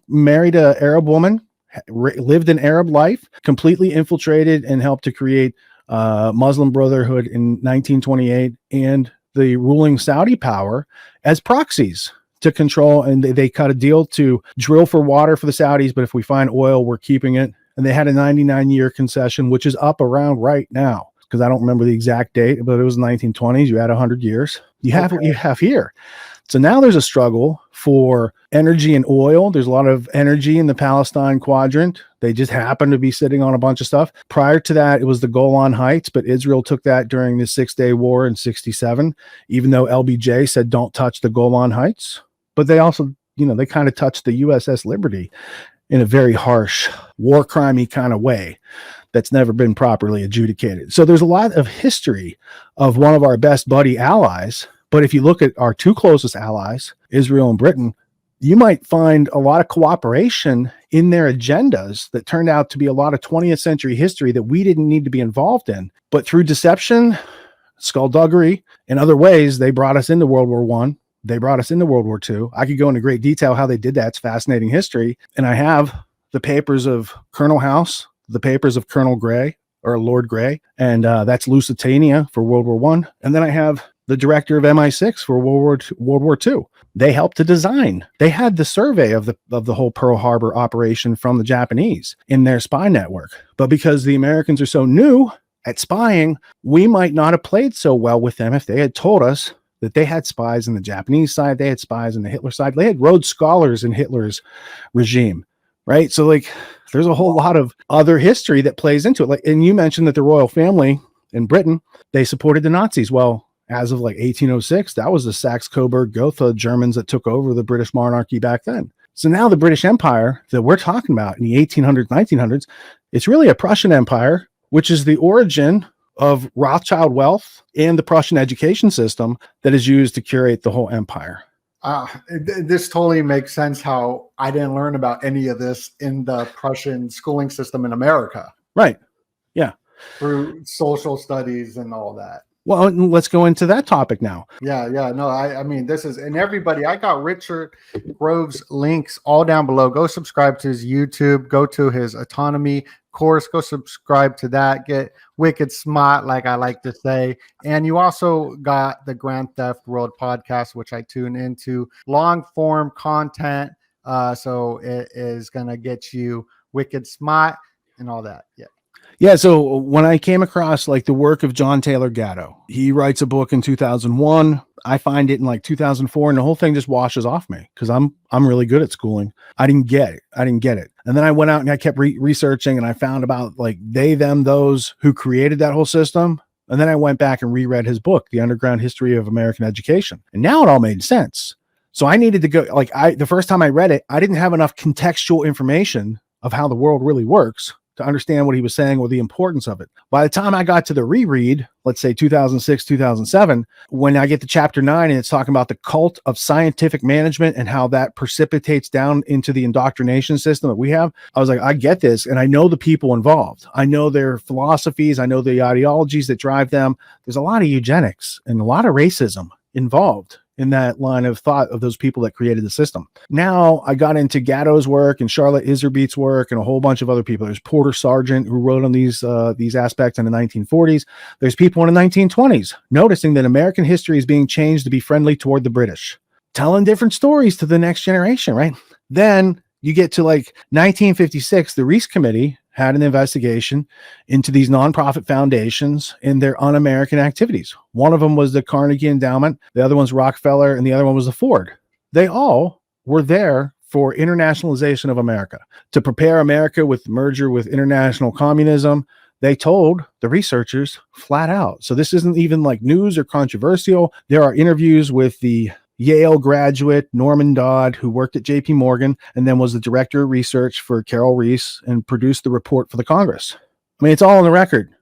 married an Arab woman, lived an Arab life, completely infiltrated and helped to create Muslim Brotherhood in 1928 and the ruling Saudi power as proxies to control. And they cut a deal to drill for water for the Saudis, but if we find oil, we're keeping it. And they had a 99-year concession, which is up around right now, because I don't remember the exact date, but it was the 1920s. You had 100 years. You have what you have here. So now there's a struggle for energy and oil. There's a lot of energy in the Palestine quadrant. They just happen to be sitting on a bunch of stuff. Prior to that, it was the Golan Heights, but Israel took that during the 6-Day War in 67, even though LBJ said, don't touch the Golan Heights. but they also, they kind of touched the USS Liberty in a very harsh war crimey kind of way that's never been properly adjudicated. So there's a lot of history of one of our best buddy allies. But if you look at our two closest allies, Israel and Britain, you might find a lot of cooperation in their agendas that turned out to be a lot of 20th century history that we didn't need to be involved in. But through deception, skullduggery, and other ways, they brought us into World War I. They brought us into World War II. I could go into great detail how they did that. It's fascinating history. And I have the papers of Colonel House, the papers of Colonel Gray, or Lord Gray, and that's Lusitania for World War I. And then I have the director of MI6 for World War II. They helped to design. They had the survey of the whole Pearl Harbor operation from the Japanese in their spy network. But because the Americans are so new at spying, we might not have played so well with them if they had told us that they had spies in the Japanese side, they had spies in the Hitler side, they had Rhodes Scholars in Hitler's regime, right? So there's a whole lot of other history that plays into it. And you mentioned that the royal family in Britain, they supported the Nazis. Well, as of 1806, that was the Saxe-Coburg-Gotha Germans that took over the British monarchy back then. So now the British Empire that we're talking about in the 1800s, 1900s, it's really a Prussian Empire, which is the origin of Rothschild wealth and the Prussian education system that is used to curate the whole empire. This totally makes sense how I didn't learn about any of this in the Prussian schooling system in America. Right. Yeah. Through social studies and all that. Well, let's go into that topic now. Yeah. No, I mean, this is, and everybody, I got Richard Grove's links all down below. Go subscribe to his YouTube, go to his Autonomy course, go subscribe to that, get wicked smart, like I like to say. And you also got the Grand Theft World podcast, which I tune into, long form content. So it is going to get you wicked smart and all that. Yeah. Yeah, so when I came across the work of John Taylor Gatto, he writes a book in 2001. I find it in 2004, and the whole thing just washes off me because I'm really good at schooling. I didn't get it. And then I went out and I kept researching, and I found about they, them, those who created that whole system. And then I went back and reread his book, The Underground History of American Education. And now it all made sense. So I needed to go, the first time I read it, I didn't have enough contextual information of how the world really works to understand what he was saying or the importance of it. By the time I got to the reread, let's say 2006, 2007, when I get to chapter 9 and it's talking about the cult of scientific management and how that precipitates down into the indoctrination system that we have, I was like, I get this. And I know the people involved. I know their philosophies. I know the ideologies that drive them. There's a lot of eugenics and a lot of racism involved in that line of thought of those people that created the system. Now I got into Gatto's work and Charlotte Iserbyt's work and a whole bunch of other people. There's Porter Sargent who wrote on these aspects in the 1940s. There's people in the 1920s noticing that American history is being changed to be friendly toward the British, telling different stories to the next generation, right? Then you get to 1956, the Reese Committee had an investigation into these nonprofit foundations and their un-American activities. One of them was the Carnegie Endowment, the other one's Rockefeller, and the other one was the Ford. They all were there for internationalization of America, to prepare America with merger with international communism. They told the researchers flat out. So this isn't even news or controversial. There are interviews with the Yale graduate Norman Dodd, who worked at JP Morgan and then was the director of research for Carol Reese and produced the report for the Congress. I mean, it's all on the record,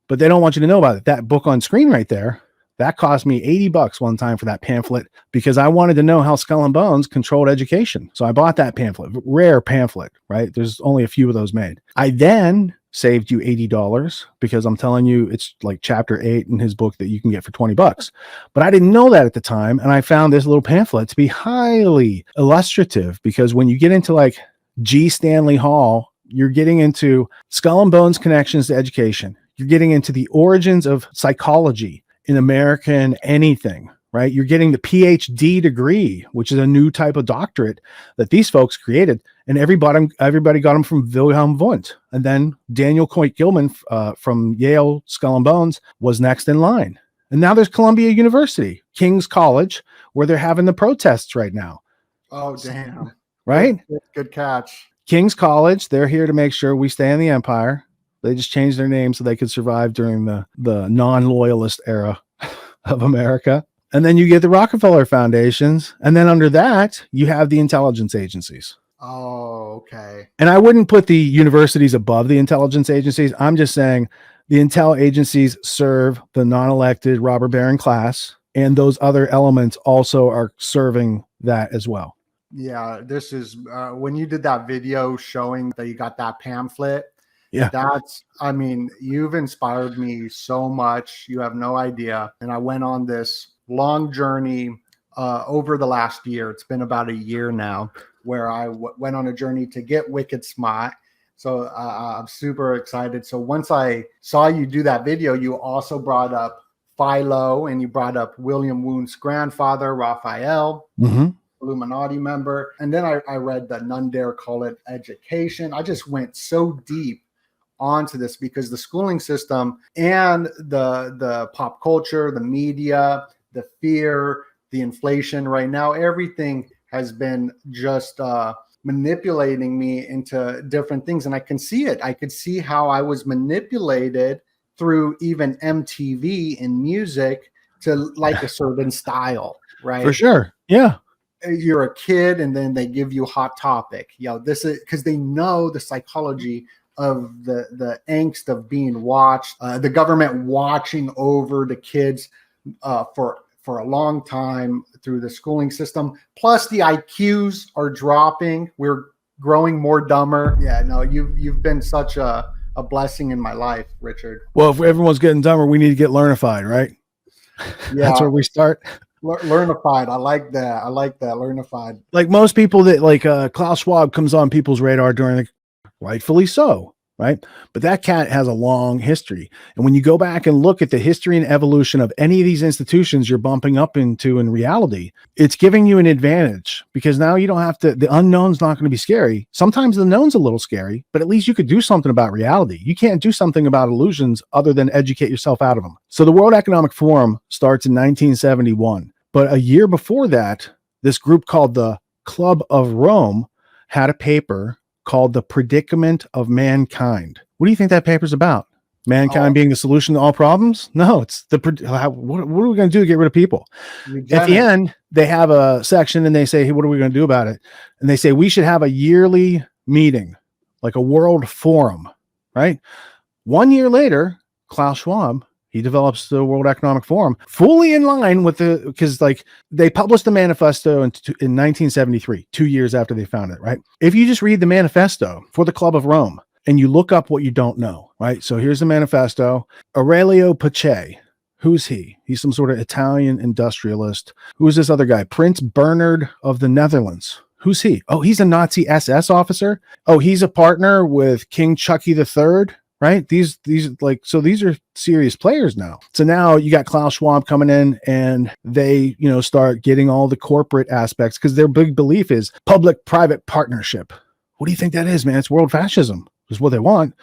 but they don't want you to know about it. That book on screen right there, that cost me $80 one time for that pamphlet because I wanted to know how Skull and Bones controlled education. So I bought that pamphlet, rare pamphlet, right? There's only a few of those made. I then saved you $80 because I'm telling you it's chapter 8 in his book that you can get for $20. But I didn't know that at the time, and I found this little pamphlet to be highly illustrative because when you get into G. Stanley Hall, you're getting into Skull and Bones connections to education. You're getting into the origins of psychology in American anything, right? You're getting the PhD degree, which is a new type of doctorate that these folks created. And everybody got them from Wilhelm Wundt. And then Daniel Coit Gilman from Yale Skull and Bones was next in line. And now there's Columbia University, King's College, where they're having the protests right now. Oh, damn. Right? Good catch. King's College, they're here to make sure we stay in the empire. They just changed their name so they could survive during the non-loyalist era of America. And then you get the Rockefeller foundations. And then under that, you have the intelligence agencies. Oh, okay. And I wouldn't put the universities above the intelligence agencies. I'm just saying the intel agencies serve the non-elected robber baron class, and those other elements also are serving that as well. Yeah, this is when you did that video showing that you got that pamphlet. Yeah. I mean, you've inspired me so much. You have no idea. And I went on this long journey over the last year. It's been about a year now where I went on a journey to get wicked smart. So I'm super excited. So once I saw you do that video, you also brought up Philo and you brought up William Woon's grandfather, Raphael, Illuminati member. And then I read the None Dare Call It Education. I just went so deep onto this because the schooling system and the pop culture, the media, the fear, the inflation right now, everything has been just manipulating me into different things. And I can see it. I could see how I was manipulated through even MTV and music to like a certain style, right? For sure. Yeah. You're a kid and then they give you Hot Topic. This is because they know the psychology of the angst of being watched, the government watching over the kids for a long time through the schooling system. Plus the IQs are dropping. We're growing more dumber. Yeah, no, you've been such a blessing in my life, Richard. Well, if everyone's getting dumber, we need to get learnified, right? Yeah. That's where we start. Learnified. I like that. Learnified. Like most people that like Klaus Schwab comes on people's radar during the, rightfully so, right? But that cat has a long history. And when you go back and look at the history and evolution of any of these institutions you're bumping up into in reality, it's giving you an advantage because now you don't have to, the unknown's not going to be scary. Sometimes the known's a little scary, but at least you could do something about reality. You can't do something about illusions other than educate yourself out of them. So the World Economic Forum starts in 1971. But a year before that, this group called the Club of Rome had a paper called The Predicament of Mankind. What do you think that paper's about? Mankind being the solution to all problems? No, it's what are we going to do to get rid of people? At the end, they have a section and they say, hey, what are we going to do about it? And they say, we should have a yearly meeting, like a world forum, right? 1 year later, Klaus Schwab, he develops the World Economic Forum fully in line with because like they published the manifesto in 1973, 2 years after they found it, right? If you just read the manifesto for the Club of Rome and you look up what you don't know, right? So here's the manifesto. Aurelio Pace, who's he? He's some sort of Italian industrialist. Who's this other guy? Prince Bernard of the Netherlands. Who's he? Oh, he's a Nazi SS officer. Oh, he's a partner with King Chucky III. Right? These are serious players now. So now you got Klaus Schwab coming in and they, start getting all the corporate aspects because their big belief is public-private partnership. What do you think that is, man? It's world fascism is what they want.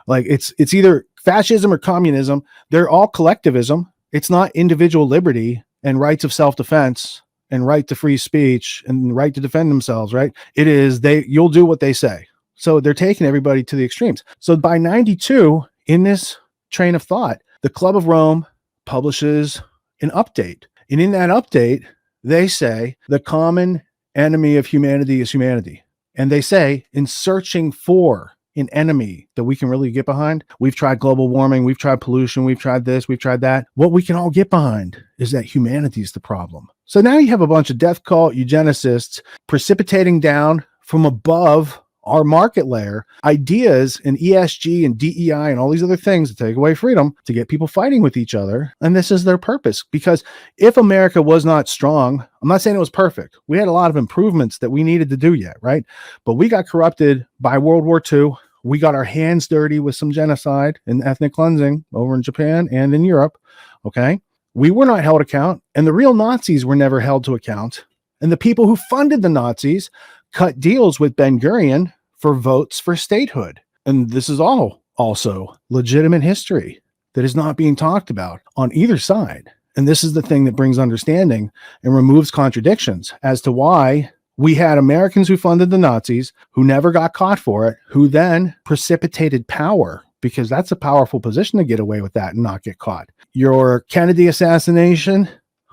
Like it's either fascism or communism. They're all collectivism. It's not individual liberty and rights of self-defense and right to free speech and right to defend themselves, right? It is you'll do what they say. So they're taking everybody to the extremes. So by 92, in this train of thought, the Club of Rome publishes an update. And in that update, they say the common enemy of humanity is humanity. And they say in searching for an enemy that we can really get behind, we've tried global warming, we've tried pollution, we've tried this, we've tried that. What we can all get behind is that humanity is the problem. So now you have a bunch of death cult eugenicists precipitating down from above our market layer, ideas and ESG and DEI and all these other things to take away freedom to get people fighting with each other. And this is their purpose. Because if America was not strong, I'm not saying it was perfect. We had a lot of improvements that we needed to do yet, right? But we got corrupted by World War II. We got our hands dirty with some genocide and ethnic cleansing over in Japan and in Europe. Okay. We were not held account, and the real Nazis were never held to account. And the people who funded the Nazis cut deals with Ben-Gurion for votes for statehood. And this is all also legitimate history that is not being talked about on either side. And this is the thing that brings understanding and removes contradictions as to why we had Americans who funded the Nazis, who never got caught for it, who then precipitated power, because that's a powerful position to get away with that and not get caught. Your Kennedy assassination,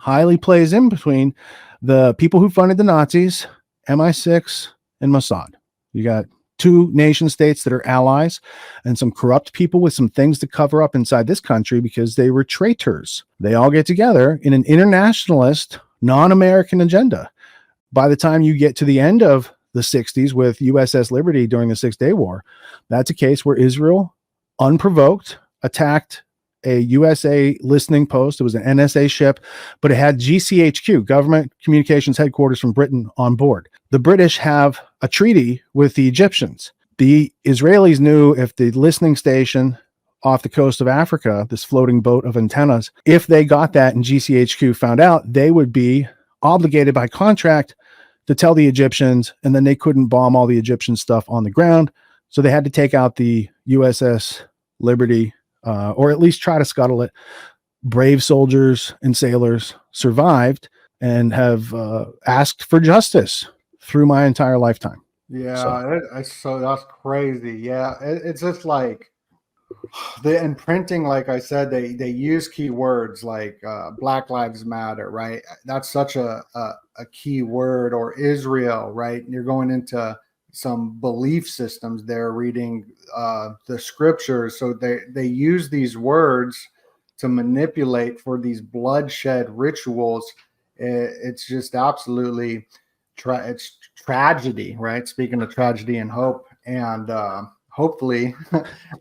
highly plays in between the people who funded the Nazis, MI6, and Mossad. You got two nation states that are allies and some corrupt people with some things to cover up inside this country because they were traitors. They all get together in an internationalist, non-American agenda. By the time you get to the end of the 60s with USS Liberty during the 6 Day War, that's a case where Israel, unprovoked, attacked a USA listening post. It was an NSA ship, but it had GCHQ, Government Communications Headquarters from Britain, on board. The British have a treaty with the Egyptians. The Israelis knew if the listening station off the coast of Africa, this floating boat of antennas, if they got that and GCHQ found out, they would be obligated by contract to tell the Egyptians, and then they couldn't bomb all the Egyptian stuff on the ground. So they had to take out the USS Liberty, or at least try to scuttle it. Brave soldiers and sailors survived and have asked for justice through my entire lifetime. Yeah, so that's crazy. Yeah, it's just like the imprinting. Like I said, they use keywords like Black Lives Matter, right? That's such a key word, or Israel, right? And you're going into some belief systems there, reading the scriptures. So they use these words to manipulate for these bloodshed rituals. It's just absolutely it's tragedy, right? Speaking of tragedy and hope, and hopefully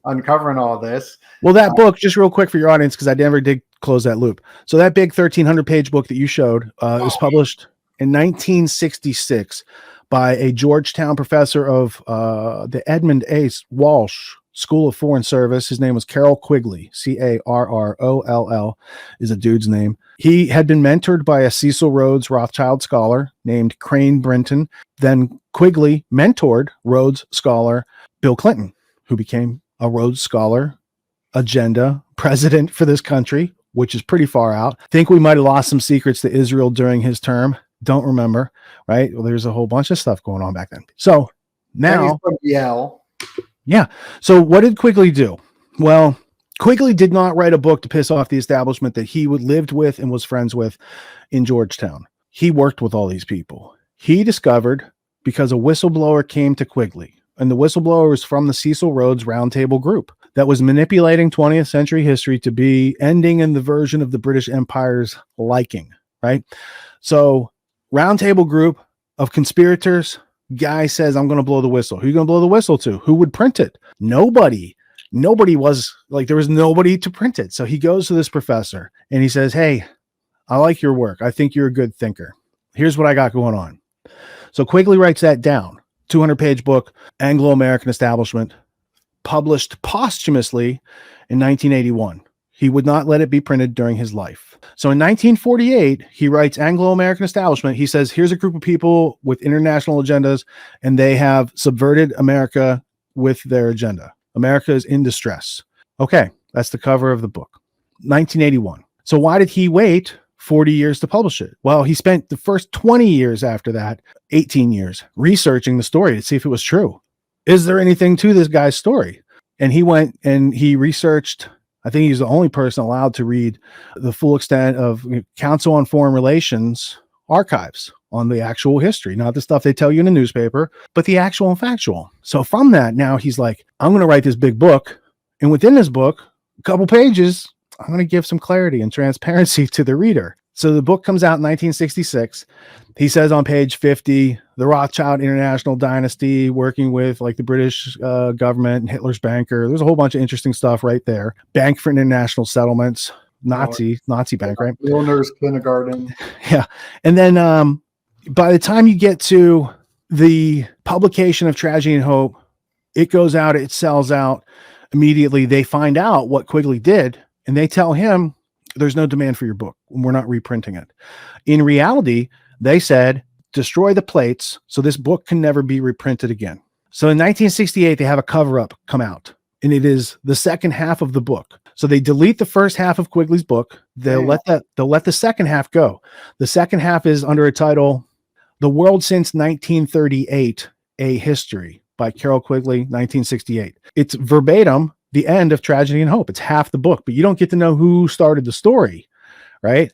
uncovering all this. Well, that book, just real quick for your audience, because I never did close that loop. So that big 1,300-page book that you showed was published in 1966 by a Georgetown professor of the Edmund A. Walsh School of Foreign Service. His name was Carroll Quigley. Carroll is a dude's name. He had been mentored by a Cecil Rhodes Rothschild scholar named Crane Brinton. Then Quigley mentored Rhodes scholar Bill Clinton, who became a Rhodes Scholar agenda president for this country, which is pretty far out. Think we might have lost some secrets to Israel during his term. Don't remember, right? Well, there's a whole bunch of stuff going on back then. So now, yeah. So what did Quigley do? Well, Quigley did not write a book to piss off the establishment that he lived with and was friends with in Georgetown. He worked with all these people. He discovered, because a whistleblower came to Quigley, and the whistleblower was from the Cecil Rhodes Roundtable Group that was manipulating 20th century history to be ending in the version of the British Empire's liking, right? So Roundtable Group of conspirators, guy says, I'm going to blow the whistle. Who are you going to blow the whistle to? Who would print it? Nobody was like, there was nobody to print it. So he goes to this professor and he says, hey, I like your work. I think you're a good thinker. Here's what I got going on. So Quigley writes that down. 200-page book, Anglo-American Establishment, published posthumously in 1981. He would not let it be printed during his life. So in 1948, he writes Anglo-American Establishment. He says, here's a group of people with international agendas, and they have subverted America with their agenda. America is in distress. Okay, that's the cover of the book. 1981. So why did he wait 40 years to publish it? Well, he spent the first 20 years after that, 18 years, researching the story to see if it was true. Is there anything to this guy's story? And he went and he researched. I think he's the only person allowed to read the full extent of Council on Foreign Relations archives on the actual history, not the stuff they tell you in the newspaper, but the actual and factual. So from that, now he's like, I'm going to write this big book. And within this book, a couple pages, I'm going to give some clarity and transparency to the reader. So the book comes out in 1966. He says on page 50, the Rothschild International Dynasty working with like the British government and Hitler's banker. There's a whole bunch of interesting stuff right there. Bank for International Settlements, Nazi bank, right? Wilner's Kindergarten. Yeah. And then by the time you get to the publication of Tragedy and Hope, it goes out, it sells out immediately. They find out what Quigley did, and they tell him, there's no demand for your book. We're not reprinting it. In reality, they said, destroy the plates so this book can never be reprinted again. So in 1968, they have a cover-up come out, and it is the second half of the book. So they delete the first half of Quigley's book. They'll let the second half go. The second half is under a title, The World Since 1938, A History by Carroll Quigley, 1968. It's verbatim the end of Tragedy and Hope. It's half the book, but you don't get to know who started the story, right?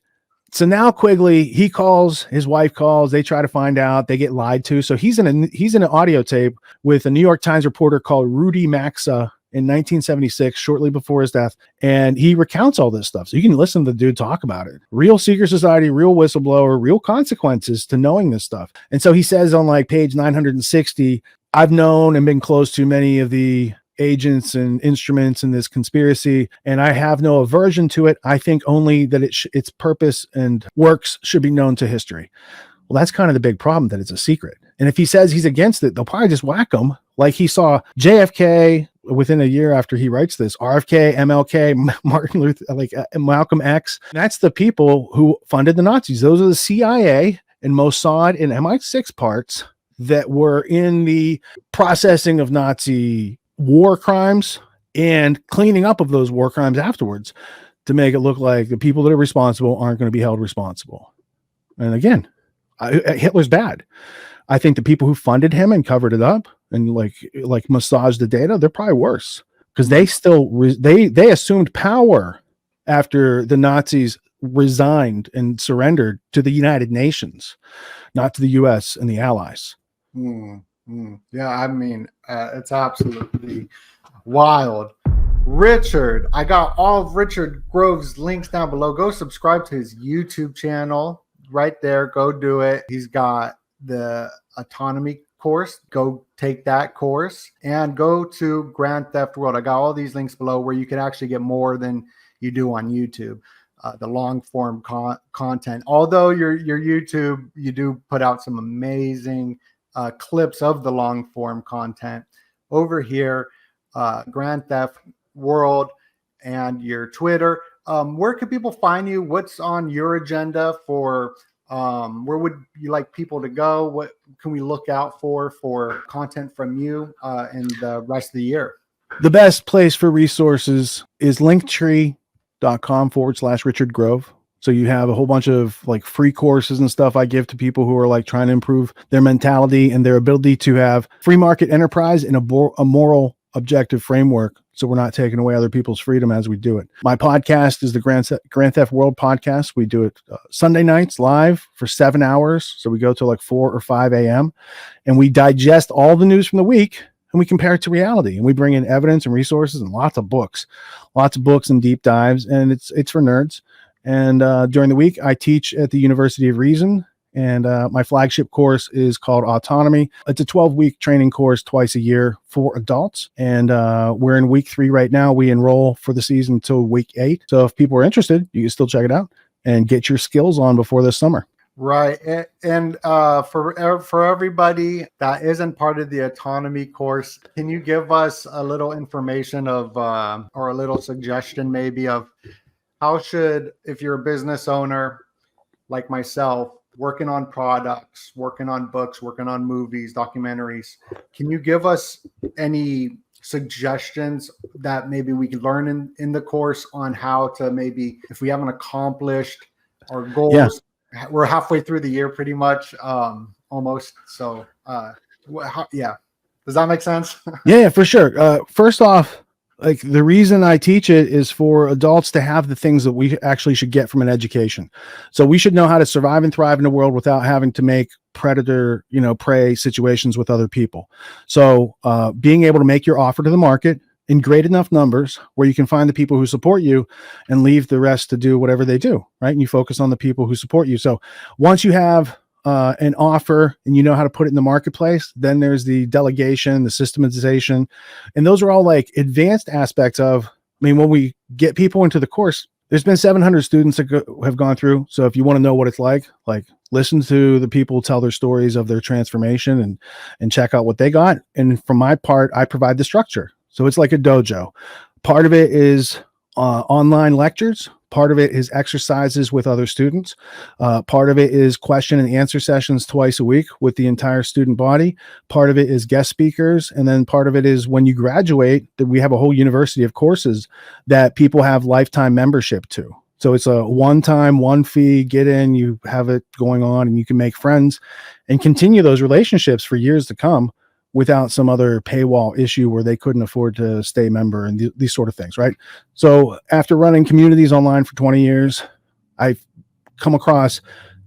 So now Quigley, he calls, his wife calls, they try to find out, they get lied to. So he's in an audio tape with a New York Times reporter called Rudy Maxa in 1976, shortly before his death. And he recounts all this stuff. So you can listen to the dude talk about it. Real secret society, real whistleblower, real consequences to knowing this stuff. And so he says on like page 960, I've known and been close to many of the agents and instruments in this conspiracy, and I have no aversion to it. I think only that its purpose and works should be known to history. Well, that's kind of the big problem, that it's a secret. And if he says he's against it, they'll probably just whack him. Like he saw JFK within a year after he writes this, RFK, MLK, Martin Luther, like Malcolm X. That's the people who funded the Nazis. Those are the CIA and Mossad and MI6 parts that were in the processing of Nazi war crimes and cleaning up of those war crimes afterwards to make it look like the people that are responsible aren't going to be held responsible. And again, Hitler's bad. I think the people who funded him and covered it up and like massaged the data, they're probably worse because they still they assumed power after the Nazis resigned and surrendered to the United Nations, not to the US and the Allies. Yeah, I mean, it's absolutely wild. Richard, I got all of Richard Grove's links down below. Go subscribe to his YouTube channel right there. Go do it. He's got the Autonomy course. Go take that course and go to Grand Theft World. I got all these links below where you can actually get more than you do on YouTube. The long form content. Although your YouTube, you do put out some amazing clips of the long form content. Over here, Grand Theft World and your Twitter. Where can people find you? What's on your agenda for where would you like people to go? What can we look out for content from you in the rest of the year? The best place for resources is linktree.com/Richard Grove. So you have a whole bunch of like free courses and stuff I give to people who are like trying to improve their mentality and their ability to have free market enterprise in a moral objective framework. So we're not taking away other people's freedom as we do it. My podcast is the Grand Theft World podcast. We do it Sunday nights live for 7 hours. So we go to like 4 or 5 a.m. and we digest all the news from the week and we compare it to reality. And we bring in evidence and resources and lots of books and deep dives. And it's for nerds. And during the week, I teach at the University of Reason. And my flagship course is called Autonomy. It's a 12-week training course twice a year for adults. And we're in week 3 right now. We enroll for the season until week 8. So if people are interested, you can still check it out and get your skills on before this summer. Right. And for everybody that isn't part of the Autonomy course, can you give us a little information of or a little suggestion maybe of how should, if you're a business owner like myself, working on products, working on books, working on movies, documentaries, can you give us any suggestions that maybe we can learn in the course on how to maybe, if we haven't accomplished our goals, we're halfway through the year pretty much, almost. So, yeah. Does that make sense? Yeah, for sure. First off, like the reason I teach it is for adults to have the things that we actually should get from an education. So we should know how to survive and thrive in the world without having to make predator, prey situations with other people. So being able to make your offer to the market in great enough numbers where you can find the people who support you and leave the rest to do whatever they do, right? And you focus on the people who support you. So once you have an offer and you know how to put it in the marketplace, then there's the delegation, the systematization, and those are all like advanced aspects of, when we get people into the course, there's been 700 students that have gone through. So if you want to know what it's like listen to the people tell their stories of their transformation and check out what they got. And from my part, I provide the structure. So it's like a dojo. Part of it is online lectures. Part of it is exercises with other students. Part of it is question and answer sessions twice a week with the entire student body. Part of it is guest speakers. And then part of it is when you graduate, that we have a whole university of courses that people have lifetime membership to. So it's a one-time, one fee, get in, you have it going on, and you can make friends and continue those relationships for years to come without some other paywall issue where they couldn't afford to stay a member and these sort of things, right? So after running communities online for 20 years, I come across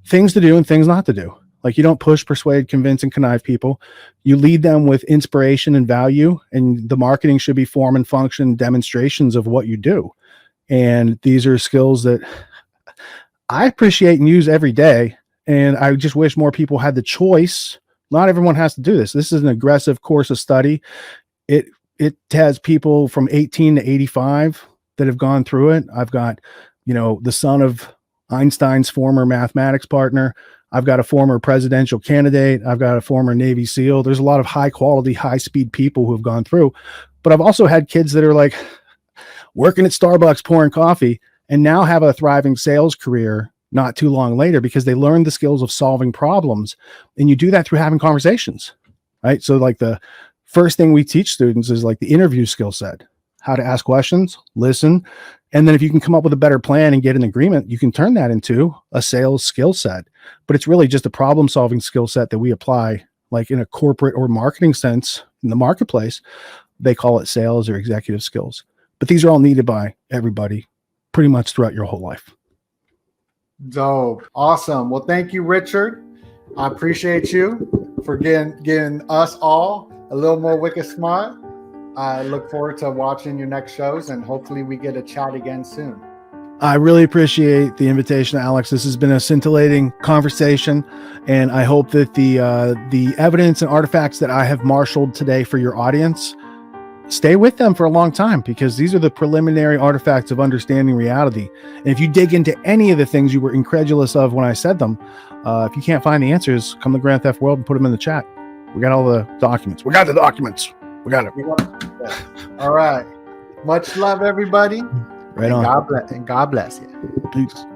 things to do and things not to do. Like, you don't push, persuade, convince, and connive people. You lead them with inspiration and value, and the marketing should be form and function demonstrations of what you do. And these are skills that I appreciate and use every day. And I just wish more people had the choice. Not everyone has to do this. This is an aggressive course of study. It has people from 18 to 85 that have gone through it. I've got, the son of Einstein's former mathematics partner. I've got a former presidential candidate. I've got a former Navy SEAL. There's a lot of high quality, high speed people who have gone through, but I've also had kids that are like working at Starbucks, pouring coffee, and now have a thriving sales career not too long later because they learned the skills of solving problems. And you do that through having conversations, right? So like the first thing we teach students is like the interview skill set, how to ask questions, listen. And then if you can come up with a better plan and get an agreement, you can turn that into a sales skill set. But it's really just a problem solving skill set that we apply like in a corporate or marketing sense in the marketplace. They call it sales or executive skills. But these are all needed by everybody pretty much throughout your whole life. Dope. Awesome. Well, thank you, Richard. I appreciate you for getting us all a little more wicked smart. I look forward to watching your next shows, and hopefully we get a chat again soon. I really appreciate the invitation, Alex. This has been a scintillating conversation, and I hope that the evidence and artifacts that I have marshaled today for your audience, stay with them for a long time, because these are the preliminary artifacts of understanding reality. And if you dig into any of the things you were incredulous of when I said them, if you can't find the answers, come to Grand Theft World and put them in the chat. We got all the documents. We got the documents. We got it. All right. Much love, everybody. Right on. God bless you. Peace.